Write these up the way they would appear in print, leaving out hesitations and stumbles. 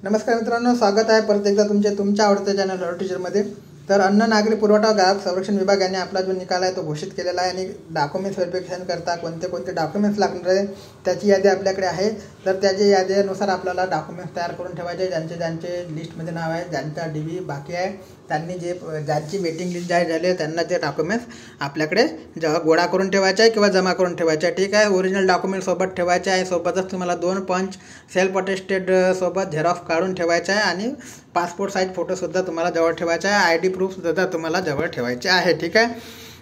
नमस्कार मित्रांनो, स्वागत आहे परत एकदा तुमच्या आवडत्या चॅनल टीचरमध्ये। तर अन्न नागरी पुरवठा ग्राहक संरक्षण विभाग यांनी आपला जो निकाल आहे तो घोषित केलेला आहे आणि डॉक्युमेंट्स व्हेरिफिकेशन करता कोणते डॉक्युमेंट्स लागणार आहे त्याची यादी आपल्याकडे आहे। तर त्याच्या यादीनुसार आपल्याला डॉक्युमेंट्स तयार करून ठेवायचे। ज्यांचे लिस्टमध्ये नाव आहे, ज्यांचा डीबी बाकी आहे, त्यांनी ज्यांची वेटिंग लिस्ट जाहीर झाली आहे त्यांना ते डॉक्युमेंट्स आपल्याकडे गोळा करून ठेवायचे आहे किंवा जमा करून ठेवायचे आहे। ठीक आहे, ओरिजिनल डॉक्युमेंट सोबत ठेवायचे आहे। सोबतच तुम्हाला 2 पंच सेल्फ अटेस्टेड सोबत झेरॉक्स काढून ठेवायचा आहे आणि पासपोर्ट साईज फोटोसुद्धा तुम्हाला जवळ ठेवायचा आहे। आय डी प्रूफसुद्धा तुम्हाला जवळ ठेवायचे आहे। ठीक आहे,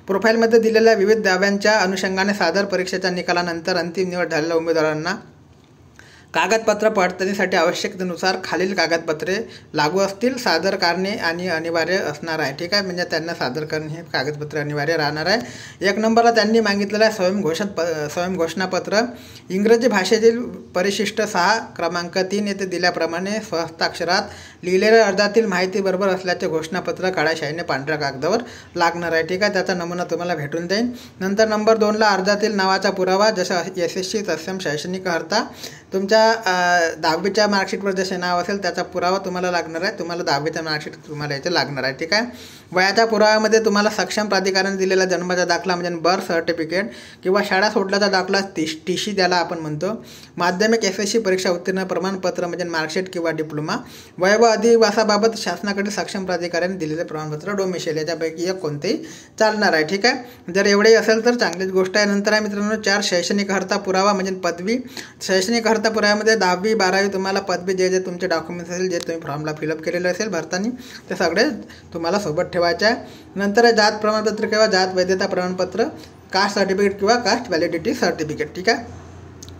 प्रोफाईलमध्ये दिलेल्या विविध दाव्यांच्या अनुषंगाने सादर परीक्षेच्या निकालानंतर अंतिम निवड झालेल्या उमेदवारांना कागदपत्र पडताळणीसाठी आवश्यकतेनुसार खालील कागदपत्रे लागू असतील, सादर करणे आणि अनिवार्य असणार आहे। ठीक आहे, म्हणजे त्यांना सादर करणे हे कागदपत्र अनिवार्य राहणार आहे। 1 नंबरला त्यांनी मागितलेलं आहे स्वयंघोषणापत्र, इंग्रजी भाषेतील परिशिष्ट 6 क्रमांक 3 येथे दिल्याप्रमाणे स्वहस्ताक्षरात लिहिलेल्या अर्जातील माहिती बरोबर असल्याचे घोषणापत्र काळ्या शाईने पांढऱ्या कागदावर लागणार आहे। ठीक आहे, त्याचा नमुना तुम्हाला भेटून जाईल। नंतर नंबर 2ला अर्जातील नावाचा पुरावा, जसं SSC सक्षम शैक्षणिक अर्हता, तुमच्या 10वीच्या मार्कशीटवर जसे नाव असेल त्याचा पुरावा तुम्हाला लागणार आहे। तुम्हाला 10वीचा मार्कशीट तुम्हाला इथे लागणार आहे। ठीक आहे, वयाच्या पुराव्यामध्ये तुम्हाला सक्षम प्राधिकरण दिलेला जन्माचा दाखला म्हणजे बर्थ सर्टिफिकेट किंवा शाळा सोडल्याचा दाखला TC ज्याला आपण म्हणतो, माध्यमिक SSC परीक्षा उत्तीर्ण प्रमाणपत्र म्हणजे मार्कशीट किंवा डिप्लोमा, वय व अधिवासाबाबत शासनाकडे सक्षम प्राधिकरण दिलेले प्रमाणपत्र, डोमिसाईल याच्यापैकी एक कोणतेही चालणार आहे। ठीक आहे, जर एवढेही असेल तर चांगलीच गोष्ट आहे। नंतर आहे मित्रांनो 4 शैक्षणिक अर्हता पुरावा म्हणजे पदवी। शैक्षणिक अर्हता पुराव्यामध्ये 10वी 12वी तुम्हाला पदवी जे तुमचे डॉक्युमेंट्स असेल, जे तुम्ही फॉर्मला फिलअप केलेले असेल भरताना, ते सगळे तुम्हाला सोबत ठेवायचे आहे। नंतर आहे जात प्रमाणपत्र किंवा जात वैधता प्रमाणपत्र, कास्ट सर्टिफिकेट किंवा कास्ट व्हॅलिडिटी सर्टिफिकेट। ठीक आहे,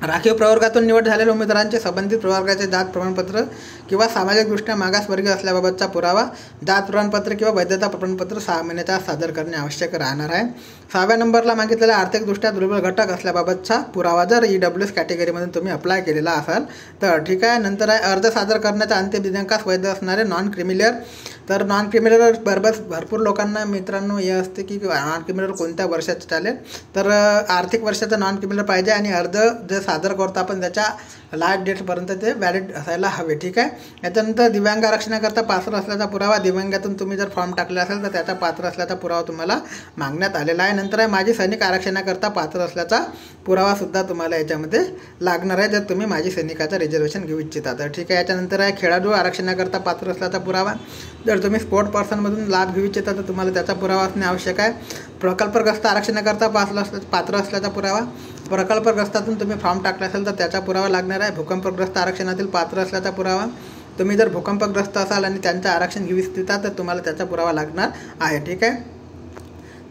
राखीव प्रवर्गातून निवड झालेल्या उमेदवारांचे संबंधित प्रवर्गाचे जात प्रमाणपत्र किंवा सामाजिकदृष्ट्या मागासवर्गीय असल्याबाबतचा पुरावा, जात प्रमाणपत्र किंवा वैधता प्रमाणपत्र 6 महिन्याच्या आत सादर करणे आवश्यक राहणार आहे। 6व्या नंबरला मागितलेला आर्थिकदृष्ट्या दुर्बल घटक असल्याबाबतचा पुरावा, जर EWS कॅटेगरीमधून तुम्ही अप्लाय केलेला असाल तर। ठीक आहे, नंतर आहे अर्ज सादर करण्याच्या अंतिम दिनांकास वैध असणारे नॉन क्रिमिलियर। तर नॉन क्रिमिलियर भरपूर लोकांना मित्रांनो हे असते की नॉन क्रिमिलियर कोणत्या वर्षाचं चालेल, तर आर्थिक वर्षाचा नॉन क्रिमिलियर पाहिजे आणि अर्ज जे सादर करतो आपण त्याच्या लास्ट डेटपर्यंत ते व्हॅलिड असायला हवे। ठीक आहे, याच्यानंतर दिव्यांग आरक्षणाकरता पात्र असल्याचा पुरावा, दिव्यांगातून तुम्ही जर फॉर्म टाकला असेल तर त्याचा पात्र असल्याचा पुरावा तुम्हाला मागण्यात आलेला आहे। नंतर आहे माजी सैनिक आरक्षणाकरता पात्र असल्याचा पुरावासुद्धा तुम्हाला याच्यामध्ये लागणार आहे, जर तुम्ही माजी सैनिकाचं रिझर्वेशन घेऊ इच्छिता तर। ठीक आहे, याच्यानंतर आहे खेळाडू आरक्षणाकरता पात्र असल्याचा पुरावा, जर तुम्ही स्पोर्ट पर्सनमधून लाभ घेऊ इच्छिता तर तुम्हाला त्याचा पुरावा असणे आवश्यक आहे। प्रकल्पग्रस्त आरक्षणाकरता पात्र असल्याचा पुरावा, प्रकल्पग्रस्तातून तुम्ही फॉर्म टाकला असेल तर त्याचा पुरावा लागणार आहे। भूकंपग्रस्त आरक्षणातील पात्र असल्याचा पुरावा, तुम्ही जर भूकंपग्रस्त असाल आणि त्यांचं आरक्षण घेऊ इच्छिता तर तुम्हाला त्याचा पुरावा लागणार आहे। ठीक आहे,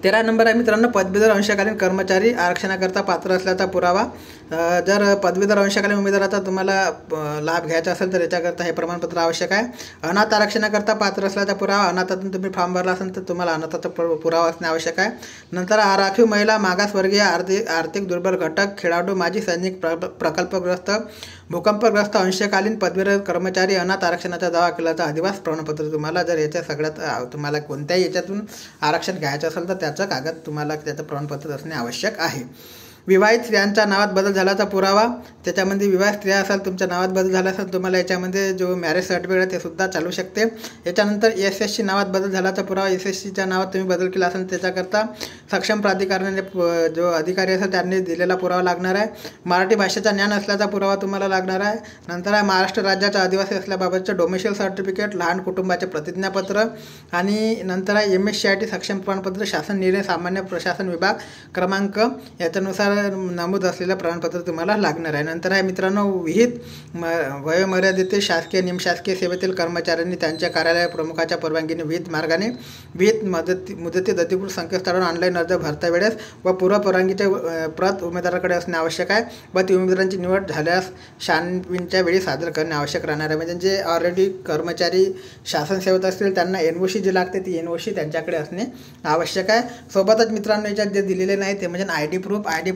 13 नंबर आहे मित्रांनो पदवीधर अंशकालीन कर्मचारी आरक्षणाकरता पात्र असल्याचा पुरावा, जर पदवीधर अंशकालीन उमेदवाराचा तुम्हाला लाभ घ्यायचा असेल तर याच्याकरता हे प्रमाणपत्र आवश्यक आहे। अनाथ आरक्षणाकरता पात्र असल्याचा पुरावा, अनाथातून तुम्ही फॉर्म भरला असेल तर तुम्हाला अनाथाचा पुरावा असणे आवश्यक आहे। नंतर राखीव महिला, मागासवर्गीय, आर्थिक दुर्बल घटक, खेळाडू, माजी सैनिक, प्रकल्पग्रस्त, भूकंपग्रस्त, अंशकालीन पदवीधर कर्मचारी, अनाथ आरक्षणाचा दावा केल्याचा अधिवास प्रमाणपत्र तुम्हाला, जर याच्या सगळ्यात तुम्हाला कोणत्याही याच्यातून आरक्षण घ्यायचं असेल तर त्याचं कागद तुम्हाला त्याचं प्रमाणपत्र असणे आवश्यक आहे। विवाहित स्त्रियांच्या नावात बदल झाल्याचा पुरावा, त्याच्यामध्ये विवाहित स्त्रिया असाल तुमच्या नावात बदल झाला असेल तुम्हाला याच्यामध्ये जो मॅरेज सर्टिफिकेट आहे ते सुद्धा चालू शकते। याच्यानंतर SSC नावात बदल झाल्याचा पुरावा, SSCच्या नावात तुम्ही बदल केला असेल त्याच्याकरता सक्षम प्राधिकरणाने जो अधिकारी असेल त्यांनी दिलेला पुरावा लागणार आहे। मराठी भाषेचा ज्ञान असल्याचा पुरावा तुम्हाला लागणार आहे। नंतर आहे महाराष्ट्र राज्याचा आदिवासी असल्याबाबतचं डोमिसाईल सर्टिफिकेट, लहान कुटुंबाचे प्रतिज्ञापत्र आणि नंतर आहे MSCIT सक्षम प्रमाणपत्र, शासन निर्णय, सामान्य प्रशासन विभाग क्रमांक याच्यानुसार नमूद असलेलं प्रमाणपत्र तुम्हाला लागणार आहे। नंतर आहे मित्रांनो विहित वयोमर्यादेतील शासकीय निमशासकीय सेवेतील कर्मचाऱ्यांनी त्यांच्या कार्यालय प्रमुखाच्या परवानगीने विहित मार्गाने विहित मुदतीत अधिकृत संकेतस्थळावर ऑनलाईन अर्ज भरता वेळेस व पूर्व परवानगीचे प्रत उमेदवाराकडे असणे आवश्यक आहे व ती उमेदवारांची निवड झाल्यास छानबीनच्या वेळी सादर करणे आवश्यक राहणार आहे। म्हणजे जे ऑलरेडी कर्मचारी शासन सेवेत असतील त्यांना NOC जी लागते ती NOC त्यांच्याकडे असणे आवश्यक आहे। सोबतच मित्रांनो याच्यात जे दिलेले नाही ते म्हणजे आय डी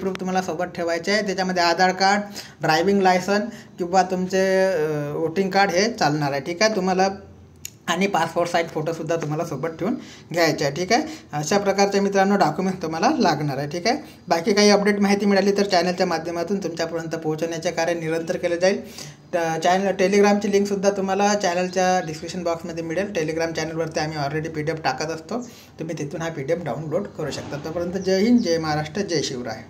प्रूफ तुम्हाला सोबत ठेवायचे आहे। त्याच्यामध्ये आधार कार्ड, ड्रायव्हिंग लायसन किंवा तुमचे वोटिंग कार्ड हे चालणार आहे। ठीक आहे, तुम्हाला आणि पासपोर्ट साईज फोटोसुद्धा तुम्हाला सोबत ठेवून घ्यायचे आहे. ठीक आहे, अशा प्रकारचे मित्रांनो डॉक्युमेंट्स तुम्हाला लागणार आहे. ठीक आहे, बाकी काही अपडेट माहिती मिळाली तर चॅनलच्या माध्यमातून तुमच्यापर्यंत पोहोचवण्याचे कार्य निरंतर केले जाईल. टेलिग्रामची लिंकसुद्धा तुम्हाला चॅनलच्या डिस्क्रिप्शन बॉक्समध्ये मिळेल. टेलिग्राम चॅनलवरती आम्ही ऑलरेडी PDF टाकत असतो, तुम्ही तिथून हा PDF डाउनलोड करू शकता. तोपर्यंत जय हिंद, जय महाराष्ट्र, जय शिवराय.